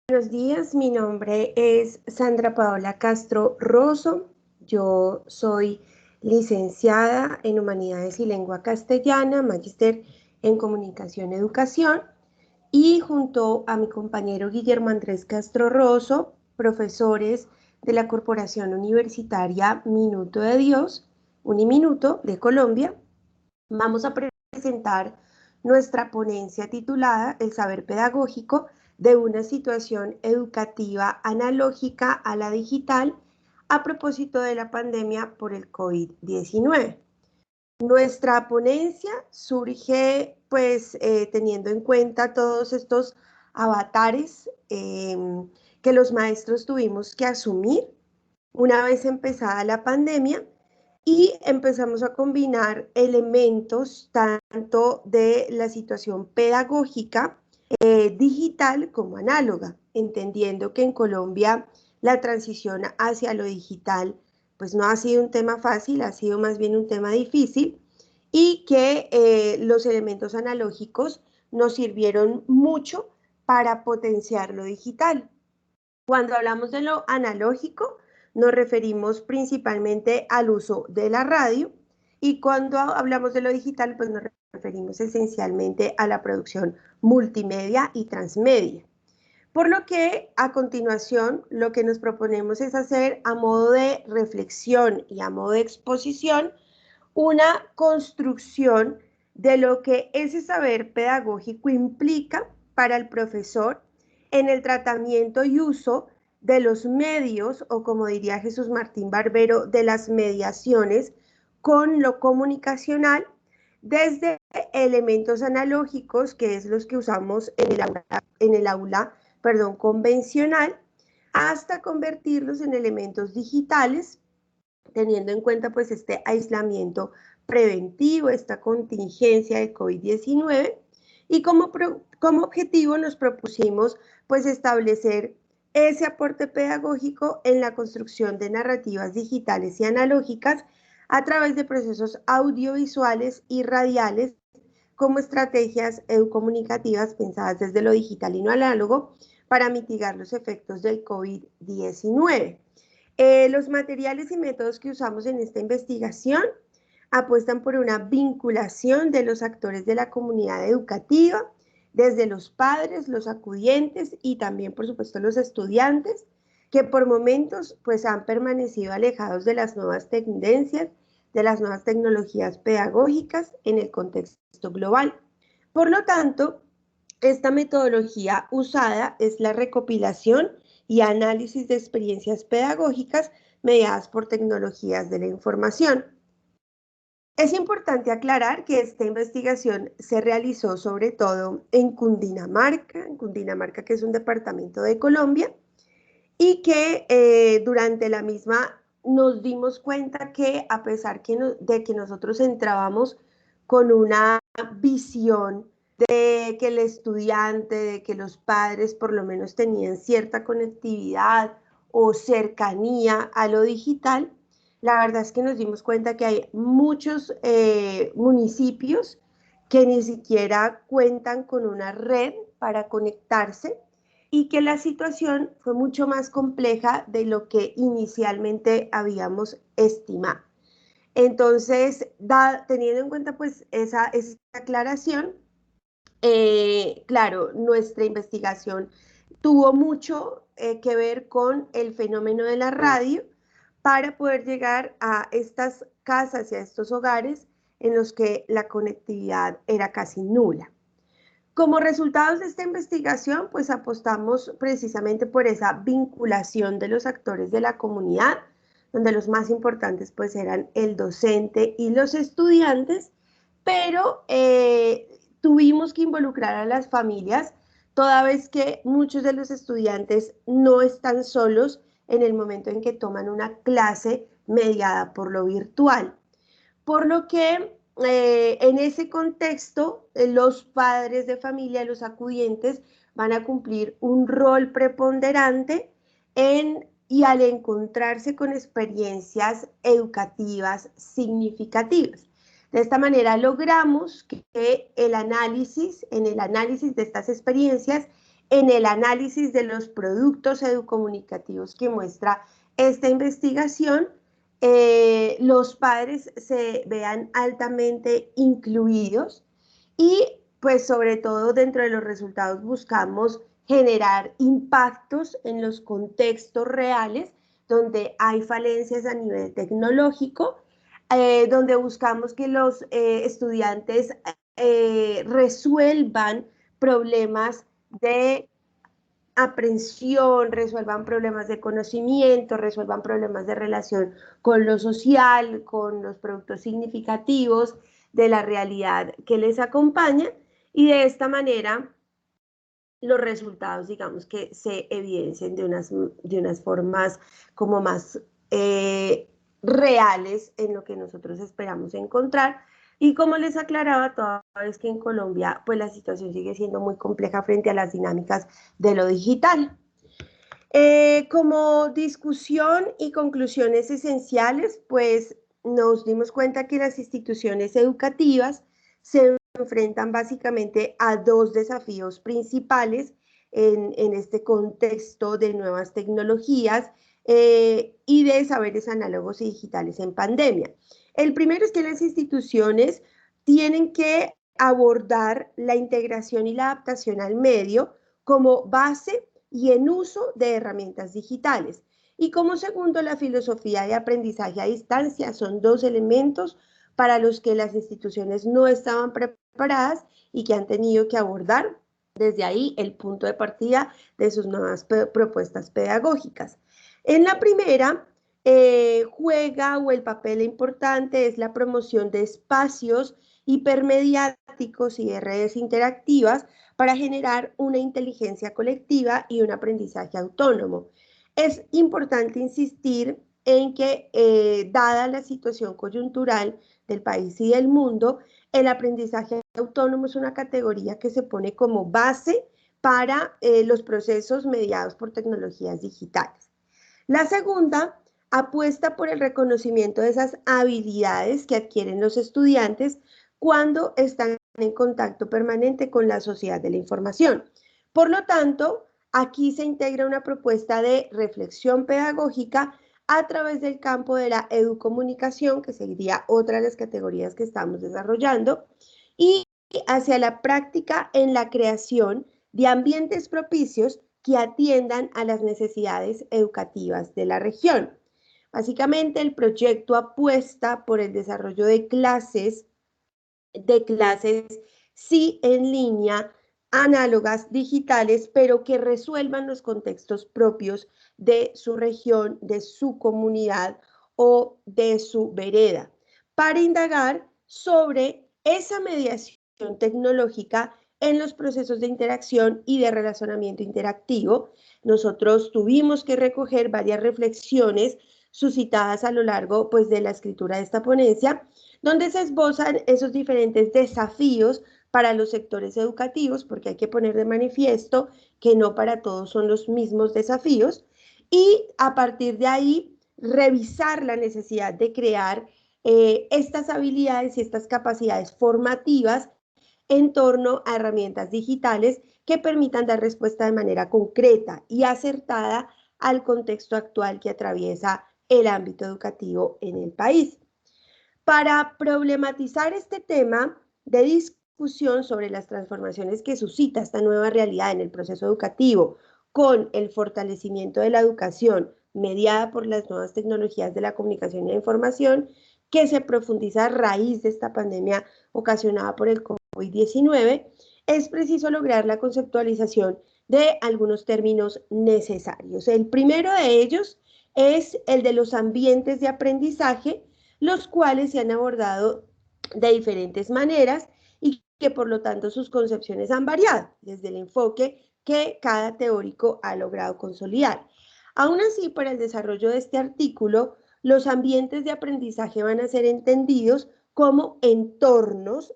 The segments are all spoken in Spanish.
Buenos días, mi nombre es Sandra Paola Castro Rosso. Yo soy licenciada en Humanidades y Lengua Castellana, magíster en Comunicación y Educación, y junto a mi compañero Guillermo Andrés Castro Rosso, profesores de la Corporación Universitaria Minuto de Dios, Uniminuto de Colombia, vamos a presentar nuestra ponencia titulada El saber pedagógico de una situación educativa analógica a la digital a propósito de la pandemia por el COVID-19. Nuestra ponencia surge teniendo en cuenta todos estos avatares que los maestros tuvimos que asumir una vez empezada la pandemia y empezamos a combinar elementos tanto de la situación pedagógica digital como análoga, entendiendo que en Colombia la transición hacia lo digital pues no ha sido un tema fácil, ha sido más bien un tema difícil y que los elementos analógicos nos sirvieron mucho para potenciar lo digital. Cuando hablamos de lo analógico, nos referimos principalmente al uso de la radio y cuando hablamos de lo digital, pues nos referimos esencialmente a la producción multimedia y transmedia. Por lo que a continuación lo que nos proponemos es hacer a modo de reflexión y a modo de exposición una construcción de lo que ese saber pedagógico implica para el profesor en el tratamiento y uso de los medios, o como diría Jesús Martín Barbero, de las mediaciones con lo comunicacional, desde elementos analógicos, que es los que usamos en el aula convencional, hasta convertirlos en elementos digitales, teniendo en cuenta pues este aislamiento preventivo, esta contingencia de COVID-19, y como objetivo nos propusimos pues establecer ese aporte pedagógico en la construcción de narrativas digitales y analógicas a través de procesos audiovisuales y radiales como estrategias educomunicativas pensadas desde lo digital y no análogo para mitigar los efectos del COVID-19. Los materiales y métodos que usamos en esta investigación apuestan por una vinculación de los actores de la comunidad educativa, desde los padres, los acudientes y también, por supuesto, los estudiantes, que por momentos pues han permanecido alejados de las nuevas tendencias, de las nuevas tecnologías pedagógicas en el contexto global. Por lo tanto, esta metodología usada es la recopilación y análisis de experiencias pedagógicas mediadas por tecnologías de la información. Es importante aclarar que esta investigación se realizó sobre todo en Cundinamarca, que es un departamento de Colombia, y que durante la misma nos dimos cuenta que a pesar de que nosotros entrábamos con una visión de que el estudiante, de que los padres por lo menos tenían cierta conectividad o cercanía a lo digital, la verdad es que nos dimos cuenta que hay muchos municipios que ni siquiera cuentan con una red para conectarse y que la situación fue mucho más compleja de lo que inicialmente habíamos estimado. Entonces, teniendo en cuenta pues esa aclaración, claro, nuestra investigación tuvo mucho que ver con el fenómeno de la radio para poder llegar a estas casas y a estos hogares en los que la conectividad era casi nula. Como resultados de esta investigación, pues apostamos precisamente por esa vinculación de los actores de la comunidad, donde los más importantes pues eran el docente y los estudiantes, pero tuvimos que involucrar a las familias, toda vez que muchos de los estudiantes no están solos en el momento en que toman una clase mediada por lo virtual. Por lo que en ese contexto, los padres de familia, los acudientes, van a cumplir un rol preponderante y al encontrarse con experiencias educativas significativas. De esta manera logramos que en el análisis de estas experiencias en el análisis de los productos educomunicativos que muestra esta investigación, los padres se vean altamente incluidos y pues sobre todo dentro de los resultados buscamos generar impactos en los contextos reales donde hay falencias a nivel tecnológico, donde buscamos que los estudiantes resuelvan problemas de aprensión, resuelvan problemas de conocimiento, resuelvan problemas de relación con lo social, con los productos significativos de la realidad que les acompaña, y de esta manera los resultados, digamos, que se evidencien de unas formas como más reales en lo que nosotros esperamos encontrar. Y como les aclaraba, toda vez que en Colombia pues la situación sigue siendo muy compleja frente a las dinámicas de lo digital. Como discusión y conclusiones esenciales, pues nos dimos cuenta que las instituciones educativas se enfrentan básicamente a dos desafíos principales en este contexto de nuevas tecnologías y de saberes análogos y digitales en pandemia. El primero es que las instituciones tienen que abordar la integración y la adaptación al medio como base y en uso de herramientas digitales. Y como segundo, la filosofía de aprendizaje a distancia son dos elementos para los que las instituciones no estaban preparadas y que han tenido que abordar desde ahí el punto de partida de sus nuevas propuestas pedagógicas. En la primera, juega o el papel importante es la promoción de espacios hipermediáticos y de redes interactivas para generar una inteligencia colectiva y un aprendizaje autónomo. Es importante insistir en que, dada la situación coyuntural del país y del mundo, el aprendizaje autónomo es una categoría que se pone como base para los procesos mediados por tecnologías digitales. La segunda apuesta por el reconocimiento de esas habilidades que adquieren los estudiantes cuando están en contacto permanente con la sociedad de la información. Por lo tanto, aquí se integra una propuesta de reflexión pedagógica a través del campo de la educomunicación, que sería otra de las categorías que estamos desarrollando, y hacia la práctica en la creación de ambientes propicios que atiendan a las necesidades educativas de la región. Básicamente, el proyecto apuesta por el desarrollo de clases sí en línea, análogas, digitales, pero que resuelvan los contextos propios de su región, de su comunidad o de su vereda, para indagar sobre esa mediación tecnológica en los procesos de interacción y de relacionamiento interactivo. Nosotros tuvimos que recoger varias reflexiones suscitadas a lo largo pues, de la escritura de esta ponencia, donde se esbozan esos diferentes desafíos para los sectores educativos, porque hay que poner de manifiesto que no para todos son los mismos desafíos, y a partir de ahí revisar la necesidad de crear estas habilidades y estas capacidades formativas en torno a herramientas digitales que permitan dar respuesta de manera concreta y acertada al contexto actual que atraviesa el ámbito educativo en el país. Para problematizar este tema de discusión sobre las transformaciones que suscita esta nueva realidad en el proceso educativo con el fortalecimiento de la educación mediada por las nuevas tecnologías de la comunicación y la información, que se profundiza a raíz de esta pandemia ocasionada por el COVID-19, es preciso lograr la conceptualización de algunos términos necesarios. El primero de ellos es el de los ambientes de aprendizaje, los cuales se han abordado de diferentes maneras y que por lo tanto sus concepciones han variado desde el enfoque que cada teórico ha logrado consolidar. Aún así, para el desarrollo de este artículo, los ambientes de aprendizaje van a ser entendidos como entornos,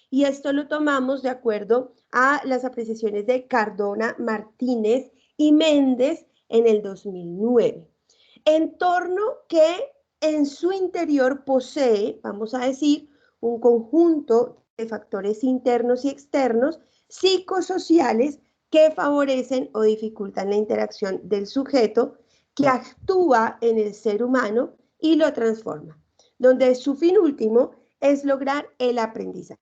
y esto lo tomamos de acuerdo a las apreciaciones de Cardona, Martínez y Méndez en el 2009. Entorno que en su interior posee, vamos a decir, un conjunto de factores internos y externos psicosociales que favorecen o dificultan la interacción del sujeto que actúa en el ser humano y lo transforma, donde su fin último es lograr el aprendizaje.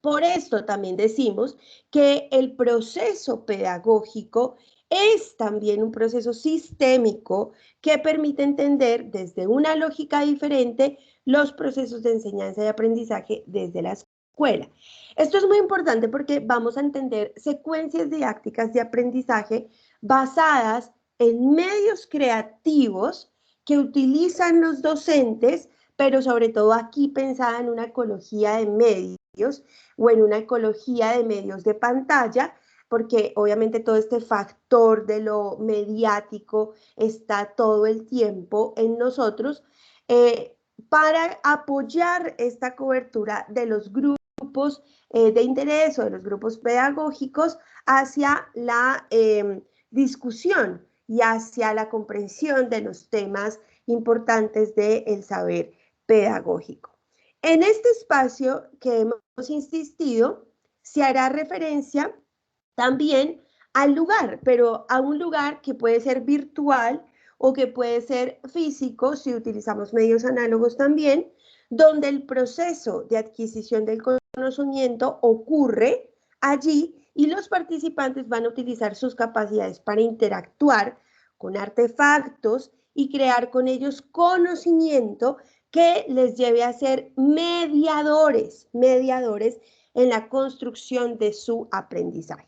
Por esto también decimos que el proceso pedagógico es también un proceso sistémico que permite entender desde una lógica diferente los procesos de enseñanza y aprendizaje desde la escuela. Esto es muy importante porque vamos a entender secuencias didácticas de aprendizaje basadas en medios creativos que utilizan los docentes, pero sobre todo aquí pensada en una ecología de medios o en una ecología de medios de pantalla, porque obviamente todo este factor de lo mediático está todo el tiempo en nosotros, para apoyar esta cobertura de los grupos de interés o de los grupos pedagógicos hacia la discusión y hacia la comprensión de los temas importantes del saber pedagógico. En este espacio que hemos insistido, se hará referencia también al lugar, pero a un lugar que puede ser virtual o que puede ser físico, si utilizamos medios análogos también, donde el proceso de adquisición del conocimiento ocurre allí y los participantes van a utilizar sus capacidades para interactuar con artefactos y crear con ellos conocimiento que les lleve a ser mediadores en la construcción de su aprendizaje.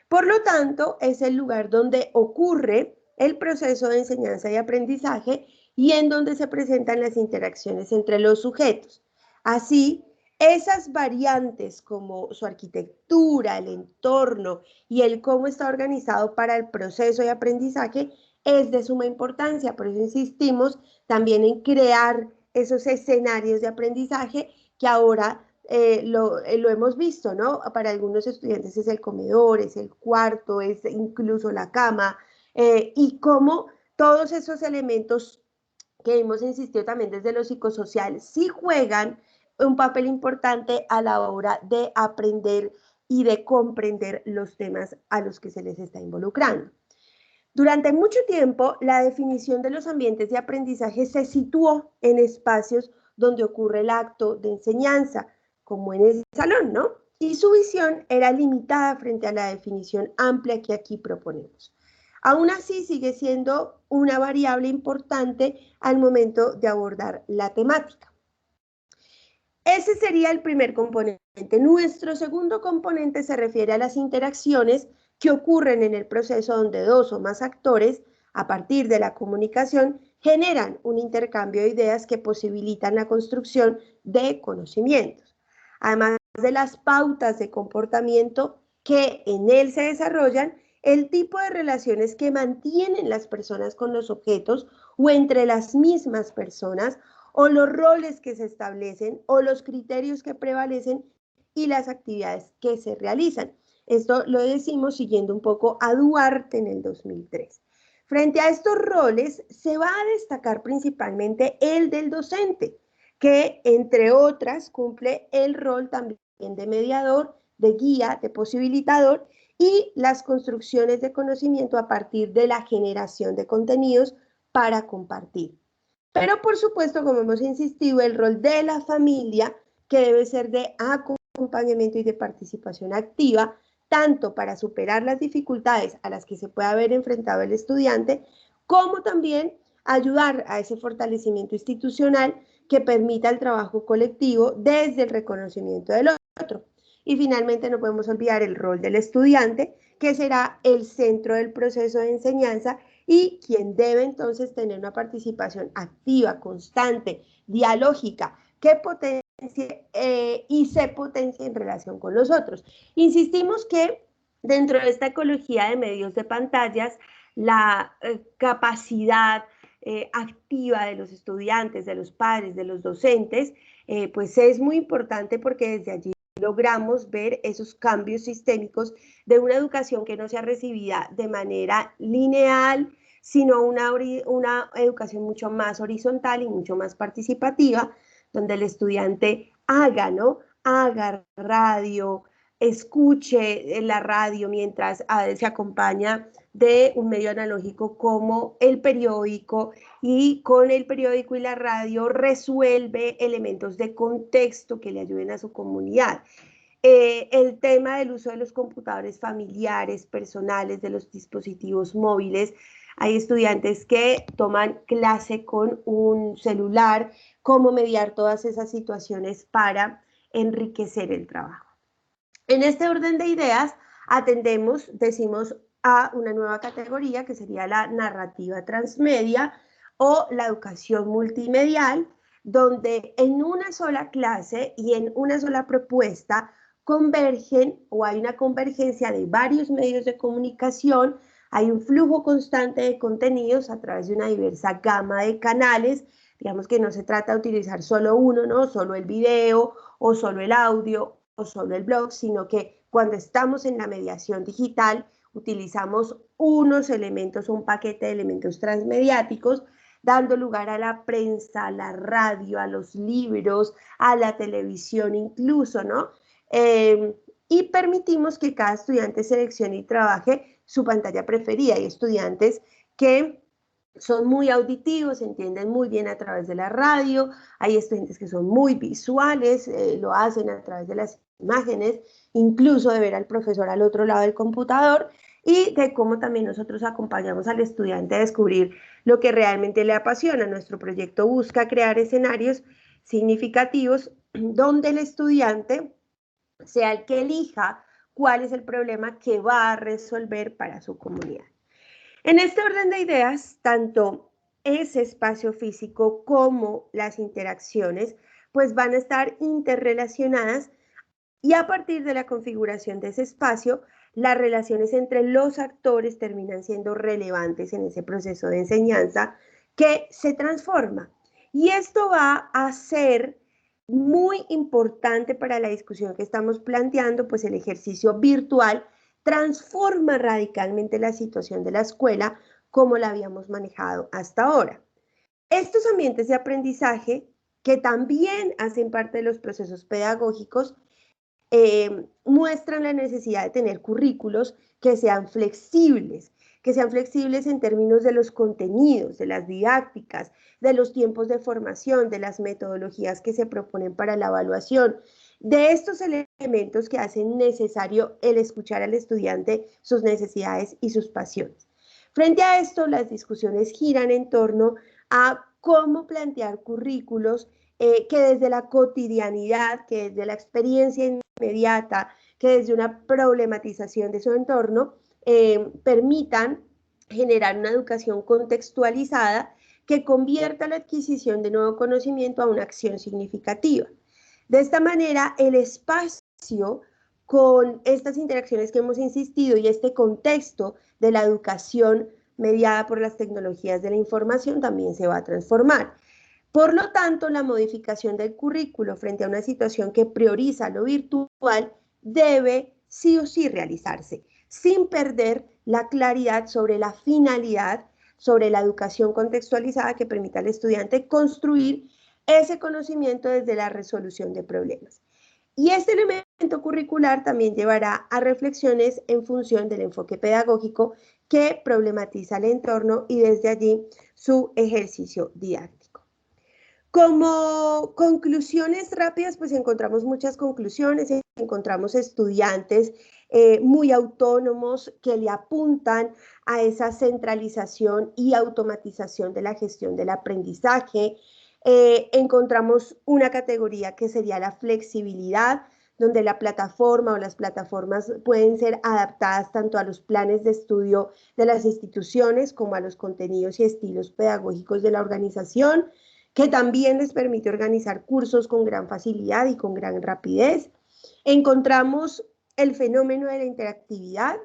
Por lo tanto, es el lugar donde ocurre el proceso de enseñanza y aprendizaje y en donde se presentan las interacciones entre los sujetos. Así, esas variantes como su arquitectura, el entorno y el cómo está organizado para el proceso de aprendizaje es de suma importancia. Por eso insistimos también en crear esos escenarios de aprendizaje que ahora lo hemos visto, ¿no? Para algunos estudiantes es el comedor, es el cuarto, es incluso la cama, y cómo todos esos elementos que hemos insistido también desde lo psicosocial sí juegan un papel importante a la hora de aprender y de comprender los temas a los que se les está involucrando. Durante mucho tiempo, la definición de los ambientes de aprendizaje se situó en espacios donde ocurre el acto de enseñanza, como en el salón, ¿no? Y su visión era limitada frente a la definición amplia que aquí proponemos. Aún así, sigue siendo una variable importante al momento de abordar la temática. Ese sería el primer componente. Nuestro segundo componente se refiere a las interacciones que ocurren en el proceso donde dos o más actores, a partir de la comunicación, generan un intercambio de ideas que posibilitan la construcción de conocimientos. Además de las pautas de comportamiento que en él se desarrollan, el tipo de relaciones que mantienen las personas con los objetos o entre las mismas personas, o los roles que se establecen, o los criterios que prevalecen y las actividades que se realizan. Esto lo decimos siguiendo un poco a Duarte en el 2003. Frente a estos roles se va a destacar principalmente el del docente, que entre otras cumple el rol también de mediador, de guía, de posibilitador y las construcciones de conocimiento a partir de la generación de contenidos para compartir. Pero por supuesto, como hemos insistido, el rol de la familia, que debe ser de acompañamiento y de participación activa, tanto para superar las dificultades a las que se puede haber enfrentado el estudiante, como también ayudar a ese fortalecimiento institucional que permita el trabajo colectivo desde el reconocimiento del otro. Y finalmente no podemos olvidar el rol del estudiante, que será el centro del proceso de enseñanza y quien debe entonces tener una participación activa, constante, dialógica, que potencie y se potencie en relación con los otros. Insistimos que dentro de esta ecología de medios de pantallas, la capacidad activa de los estudiantes, de los padres, de los docentes, pues es muy importante porque desde allí logramos ver esos cambios sistémicos de una educación que no sea recibida de manera lineal, sino una educación mucho más horizontal y mucho más participativa, donde el estudiante haga, ¿no? Haga radio, escuche la radio mientras se acompaña de un medio analógico como el periódico, y con el periódico y la radio resuelve elementos de contexto que le ayuden a su comunidad. El tema del uso de los computadores familiares, personales, de los dispositivos móviles. Hay estudiantes que toman clase con un celular, cómo mediar todas esas situaciones para enriquecer el trabajo. En este orden de ideas, decimos a una nueva categoría que sería la narrativa transmedia o la educación multimedial, donde en una sola clase y en una sola propuesta convergen o hay una convergencia de varios medios de comunicación, hay un flujo constante de contenidos a través de una diversa gama de canales. Digamos que no se trata de utilizar solo uno, ¿no? Solo el video o solo el audio o solo el blog, sino que cuando estamos en la mediación digital utilizamos unos elementos, un paquete de elementos transmediáticos, dando lugar a la prensa, a la radio, a los libros, a la televisión incluso, ¿no? Y permitimos que cada estudiante seleccione y trabaje su pantalla preferida. Hay estudiantes que son muy auditivos, se entienden muy bien a través de la radio, hay estudiantes que son muy visuales, lo hacen a través de las imágenes, incluso de ver al profesor al otro lado del computador, y de cómo también nosotros acompañamos al estudiante a descubrir lo que realmente le apasiona. Nuestro proyecto busca crear escenarios significativos donde el estudiante sea el que elija cuál es el problema que va a resolver para su comunidad. En este orden de ideas, tanto ese espacio físico como las interacciones, pues van a estar interrelacionadas, y a partir de la configuración de ese espacio, las relaciones entre los actores terminan siendo relevantes en ese proceso de enseñanza que se transforma. Y esto va a ser muy importante para la discusión que estamos planteando, pues el ejercicio virtual transforma radicalmente la situación de la escuela como la habíamos manejado hasta ahora. Estos ambientes de aprendizaje, que también hacen parte de los procesos pedagógicos, muestran la necesidad de tener currículos que sean flexibles en términos de los contenidos, de las didácticas, de los tiempos de formación, de las metodologías que se proponen para la evaluación, de estos elementos que hacen necesario el escuchar al estudiante, sus necesidades y sus pasiones. Frente a esto, las discusiones giran en torno a cómo plantear currículos que desde la cotidianidad, que desde la experiencia inmediata, que desde una problematización de su entorno, permitan generar una educación contextualizada que convierta la adquisición de nuevo conocimiento a una acción significativa. De esta manera, el espacio, con estas interacciones que hemos insistido y este contexto de la educación mediada por las tecnologías de la información, también se va a transformar. Por lo tanto, la modificación del currículo frente a una situación que prioriza lo virtual debe sí o sí realizarse, sin perder la claridad sobre la finalidad, sobre la educación contextualizada que permita al estudiante construir ese conocimiento desde la resolución de problemas. Y este elemento curricular también llevará a reflexiones en función del enfoque pedagógico que problematiza el entorno y desde allí su ejercicio didáctico. Como conclusiones rápidas, pues encontramos muchas conclusiones, encontramos estudiantes muy autónomos que le apuntan a esa centralización y automatización de la gestión del aprendizaje. Encontramos una categoría que sería la flexibilidad, donde la plataforma o las plataformas pueden ser adaptadas tanto a los planes de estudio de las instituciones como a los contenidos y estilos pedagógicos de la organización, que también les permite organizar cursos con gran facilidad y con gran rapidez. Encontramos el fenómeno de la interactividad,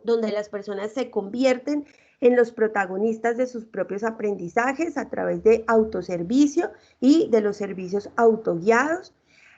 donde las personas se convierten en los protagonistas de sus propios aprendizajes a través de autoservicio y de los servicios autoguiados.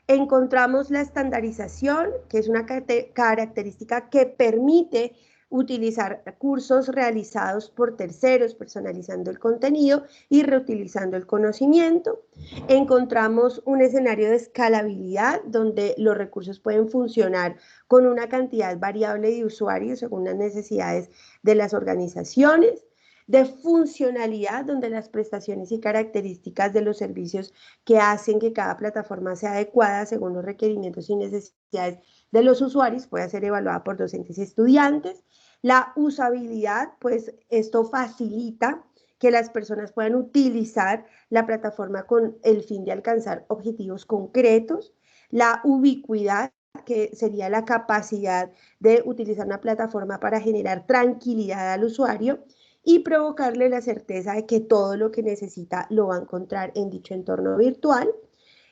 Encontramos la estandarización, que es una característica que permite utilizar cursos realizados por terceros, personalizando el contenido y reutilizando el conocimiento. Encontramos un escenario de escalabilidad donde los recursos pueden funcionar con una cantidad variable de usuarios según las necesidades de las organizaciones, de funcionalidad, donde las prestaciones y características de los servicios que hacen que cada plataforma sea adecuada según los requerimientos y necesidades de los usuarios pueda ser evaluada por docentes y estudiantes. La usabilidad, pues esto facilita que las personas puedan utilizar la plataforma con el fin de alcanzar objetivos concretos. La ubicuidad, que sería la capacidad de utilizar una plataforma para generar tranquilidad al usuario y provocarle la certeza de que todo lo que necesita lo va a encontrar en dicho entorno virtual.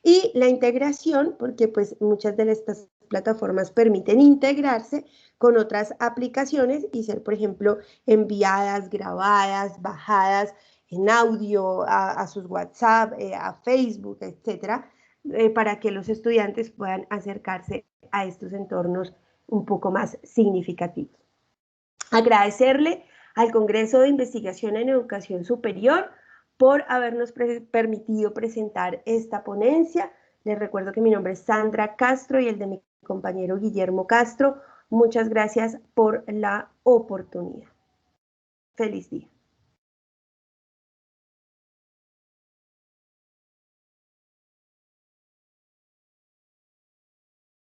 Y la integración, porque pues muchas de estas plataformas permiten integrarse con otras aplicaciones y ser, por ejemplo, enviadas, grabadas, bajadas en audio a sus WhatsApp, a Facebook, etcétera, para que los estudiantes puedan acercarse a estos entornos un poco más significativos. Agradecerle al Congreso de Investigación en Educación Superior por habernos permitido presentar esta ponencia. Les recuerdo que mi nombre es Sandra Castro y el de mi compañero Guillermo Castro. Muchas gracias por la oportunidad. Feliz día.